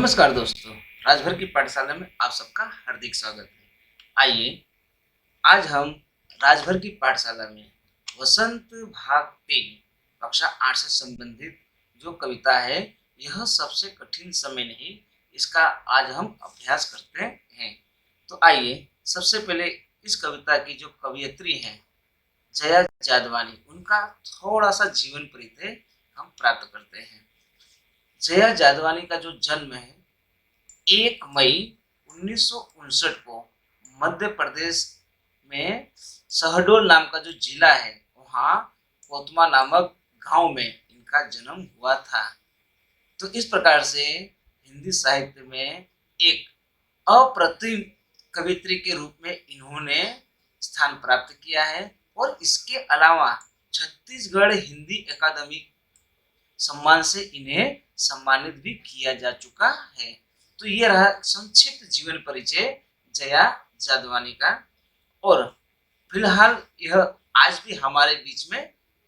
नमस्कार दोस्तों, राजभर की पाठशाला में आप सबका हार्दिक स्वागत है। आइए आज हम राजभर की पाठशाला में वसंत भाग 3 कक्षा 8 से संबंधित जो कविता है, यह सबसे कठिन समय नहीं, इसका आज हम अभ्यास करते हैं। तो आइए सबसे पहले इस कविता की जो कवयित्री हैं जया जादवानी, उनका थोड़ा सा जीवन परिचय हम प्राप्त करते हैं। जया जादवानी का जो जन्म है 1 मई 1959 को मध्य प्रदेश में शहडोल नाम का जो जिला है, वहाँ कोतमा नामक गांव में इनका जन्म हुआ था। तो इस प्रकार से हिंदी साहित्य में एक अप्रतिम कवित्री के रूप में इन्होंने स्थान प्राप्त किया है और इसके अलावा छत्तीसगढ़ हिंदी अकादमी सम्मान से इन्हें सम्मानित भी किया जा चुका है। तो ये रहा संक्षिप्त जीवन परिचय जया जादवानी का। और फिलहाल यह आज भी हमारे बीच में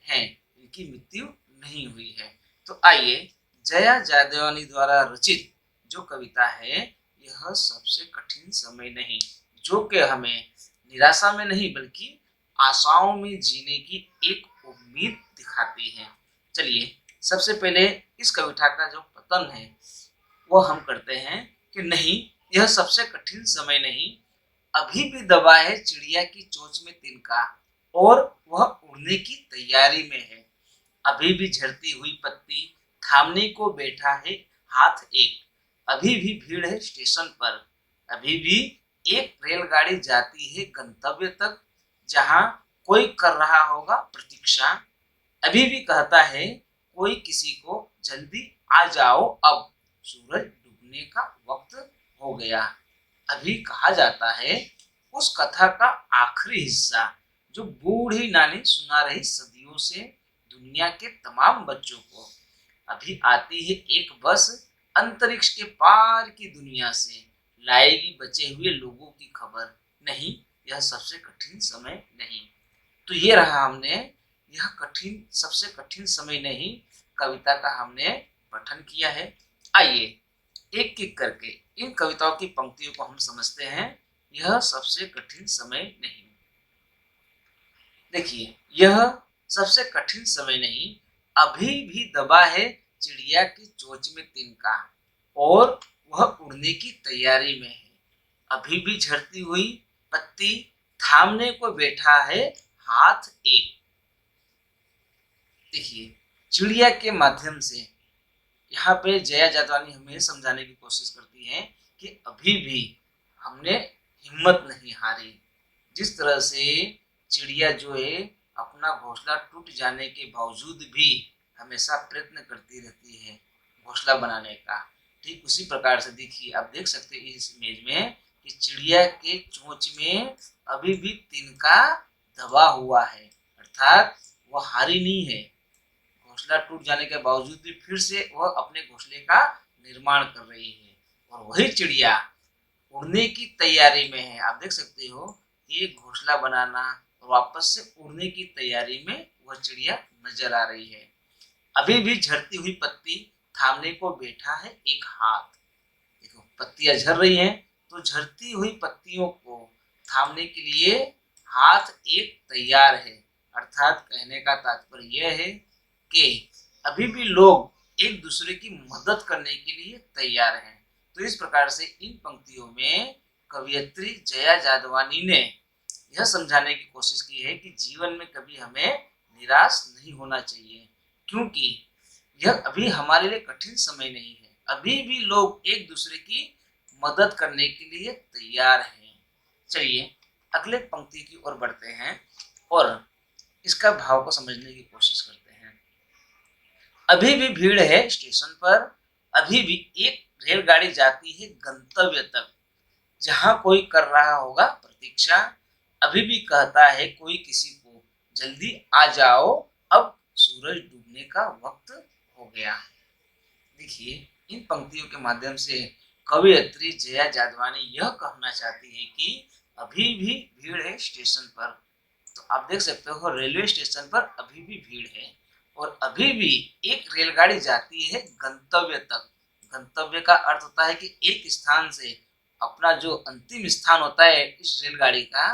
है, इनकी मृत्यु नहीं हुई है। तो आइए जया जादवानी द्वारा रचित जो कविता है, यह सबसे कठिन समय नहीं, जो कि हमें निराशा में नहीं बल्कि आशाओं में जीने की एक उम्मीद दिखाती है। चलिए सबसे पहले इस कविता का जो पतन है वो हम करते हैं कि नहीं, यह सबसे कठिन समय नहीं, अभी भी दबा है चिड़िया की चोंच में तिनका और वह उड़ने की तैयारी में है। अभी भी झड़ती हुई पत्ती थामने को बैठा है हाथ एक, अभी भी भीड़ है स्टेशन पर, अभी भी एक रेलगाड़ी जाती है गंतव्य तक, जहां कोई कर रहा होगा प्रतीक्षा, अभी भी कहता है कोई किसी को जल्दी आ जाओ, अब सूरज डूबने का वक्त हो गया। अभी कहा जाता है उस कथा का आखिरी हिस्सा जो बूढ़ी नानी सुना रही सदियों से दुनिया के तमाम बच्चों को। अभी आती है एक बस अंतरिक्ष के पार की दुनिया से, लाएगी बचे हुए लोगों की खबर। नहीं, यह सबसे कठिन समय नहीं। तो ये रहा, हमने यह सबसे कठिन समय नहीं कविता का हमने पठन किया है। आइए एक एक करके इन कविताओं की पंक्तियों को हम समझते हैं। यह सबसे कठिन समय नहीं। देखिए, यह सबसे कठिन समय नहीं, अभी भी दबा है चिड़िया की चोंच में तिनका और वह उड़ने की तैयारी में है। अभी भी झड़ती हुई पत्ती थामने को बैठा है हाथ एक। देखिए, चिड़िया के माध्यम से यहाँ पे जया जादवानी हमें समझाने की कोशिश करती है कि अभी भी हमने हिम्मत नहीं हारी। जिस तरह से चिड़िया जो है अपना घोंसला टूट जाने के बावजूद भी हमेशा प्रयत्न करती रहती है घोंसला बनाने का, ठीक उसी प्रकार से देखिए, आप देख सकते हैं इस इमेज में कि चिड़िया के चोंच में अभी भी तिनका दबा हुआ है, अर्थात वह हारी नहीं है। घोंसला टूट जाने के बावजूद भी फिर से वह अपने घोंसले का निर्माण कर रही है और वही चिड़िया उड़ने की तैयारी में है। आप देख सकते हो एक घोंसला बनाना और वापस से उड़ने की तैयारी में वह चिड़िया नजर आ रही है। अभी भी झड़ती हुई पत्ती थामने को बैठा है एक हाथ। देखो, पत्तियां झड़ रही हैं, तो झड़ती हुई पत्तियों को थामने के लिए हाथ एक तैयार है। अर्थात कहने का तात्पर्य यह है कि अभी भी लोग एक दूसरे की मदद करने के लिए तैयार हैं। तो इस प्रकार से इन पंक्तियों में कवयित्री जया जादवानी ने यह समझाने की कोशिश की है कि जीवन में कभी हमें निराश नहीं होना चाहिए, क्योंकि यह अभी हमारे लिए कठिन समय नहीं है। अभी भी लोग एक दूसरे की मदद करने के लिए तैयार हैं। चलिए अगले पंक्ति की ओर बढ़ते हैं और इसका भाव को समझने की कोशिश करते हैं। अभी भी भीड़ है स्टेशन पर, अभी भी एक रेलगाड़ी जाती है गंतव्य तक, जहां कोई कर रहा होगा प्रतीक्षा, अभी भी कहता है कोई किसी को जल्दी आ जाओ, अब सूरज डूबने का वक्त हो गया। देखिए, इन पंक्तियों के माध्यम से कवयित्री जया जादवानी यह कहना चाहती है कि अभी भी भीड़ है स्टेशन पर। तो आप देख सकते हो रेलवे स्टेशन पर अभी भी भीड़ है और अभी भी एक रेलगाड़ी जाती है गंतव्य तक। गंतव्य का अर्थ होता है कि एक स्थान से अपना जो अंतिम स्थान होता है इस रेलगाड़ी का,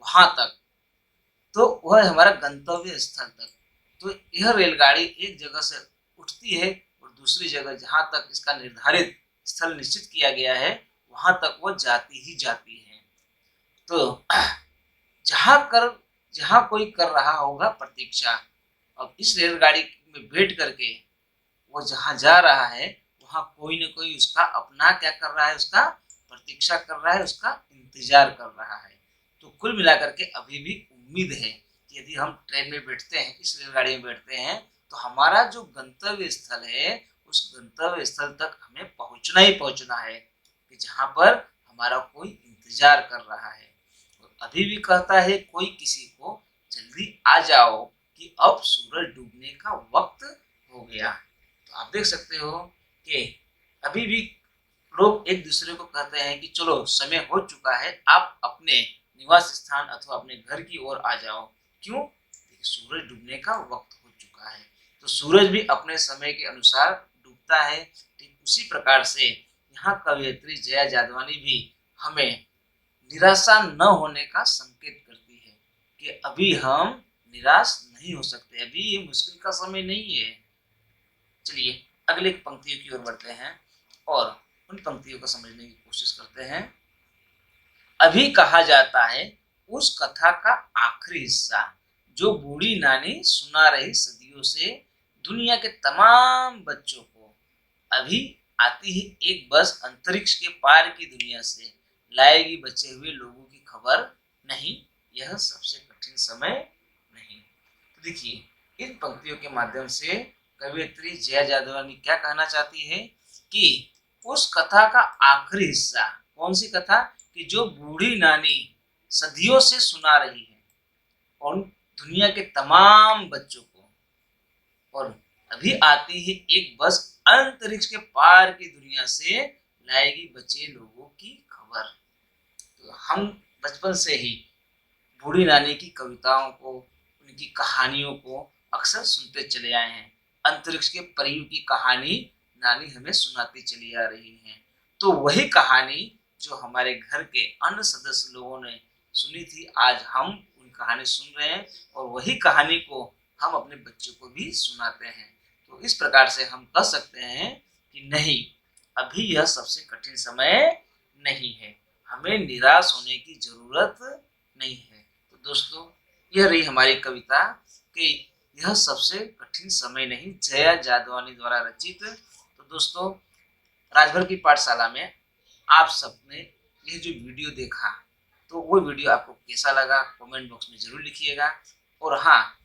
वहां तक, तो वह हमारा गंतव्य स्थल तक। तो यह रेलगाड़ी एक जगह से उठती है और दूसरी जगह जहां तक इसका निर्धारित स्थल निश्चित किया गया है वहां तक वह जाती ही जाती है। तो जहां कर जहां कोई कर रहा होगा प्रतीक्षा, अब इस रेलगाड़ी में बैठ करके वो जहां जा रहा है वहां कोई न कोई उसका अपना क्या कर रहा है, उसका प्रतीक्षा कर रहा है, उसका इंतजार कर रहा है। तो कुल मिलाकर के अभी भी उम्मीद है कि यदि हम ट्रेन में बैठते हैं, इस रेलगाड़ी में बैठते हैं, तो हमारा जो गंतव्य स्थल है उस गंतव्य स्थल तक हमें पहुंचना ही पहुंचना है, कि जहां पर हमारा कोई इंतजार कर रहा है। और अभी भी कहता है कोई किसी को, जल्दी आ जाओ कि अब सूरज डूबने का वक्त हो गया। तो आप देख सकते हो कि अभी भी लोग एक दूसरे को कहते हैं कि चलो समय हो चुका है, आप अपने निवास स्थान अथवा अपने घर की ओर आ जाओ। क्यों? क्योंकि सूरज डूबने का वक्त हो चुका है। तो सूरज भी अपने समय के अनुसार डूबता है। ठीक उसी प्रकार से यहाँ कवयित्री जया जादवानी भी हमें निराशा न होने का संकेत करती है कि अभी हम निराश नहीं हो सकते, अभी ये मुश्किल का समय नहीं है। चलिए अगले पंक्तियों की ओर बढ़ते हैं और उन पंक्तियों को समझने की कोशिश करते हैं। अभी कहा जाता है उस कथा का आखिरी हिस्सा जो बूढ़ी नानी सुना रही सदियों से दुनिया के तमाम बच्चों को। अभी आती ही एक बस अंतरिक्ष के पार की दुनिया से लाएगी बचे हुए लोगों की खबर। नहीं, यह सबसे कठिन समय नहीं। तो देखिए इन पंक्तियों के माध्यम से कवयित्री जया जादवानी क्या कहना चाहती है कि उस कथा का आखिरी हिस्सा, कौन सी कथा, कि जो बूढ़ी नानी सदियों से सुना रही है और दुनिया के तमाम बच्चों को, और अभी आती ही एक बस अंतरिक्ष के पार की दुनिया से लाएगी बचे लोगों की खबर। तो हम बचपन से ही बूढ़ी नानी की कविताओं को, उनकी कहानियों को अक्सर सुनते चले आए हैं। अंतरिक्ष के परियों की कहानी नानी हमें सुनाती चली आ रही है। तो वही कहानी जो हमारे घर के अन्य सदस्य लोगों ने सुनी थी, आज हम उन कहानी सुन रहे हैं और वही कहानी को हम अपने बच्चों को भी सुनाते हैं। तो इस प्रकार से हम कह सकते हैं कि नहीं, अभी यह सबसे कठिन समय नहीं है, हमें निराश होने की जरूरत नहीं है। तो दोस्तों यह रही हमारी कविता कि यह सबसे कठिन समय नहीं, जया जादवानी द्वारा रचित। तो दोस्तों राजभर की पाठशाला में आप सबने यह जो वीडियो देखा, तो वो वीडियो आपको कैसा लगा कमेंट बॉक्स में जरूर लिखिएगा। और हाँ,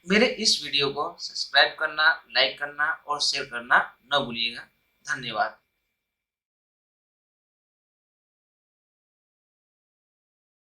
मेरे इस वीडियो को सब्सक्राइब करना, लाइक करना और शेयर करना न भूलिएगा। धन्यवाद।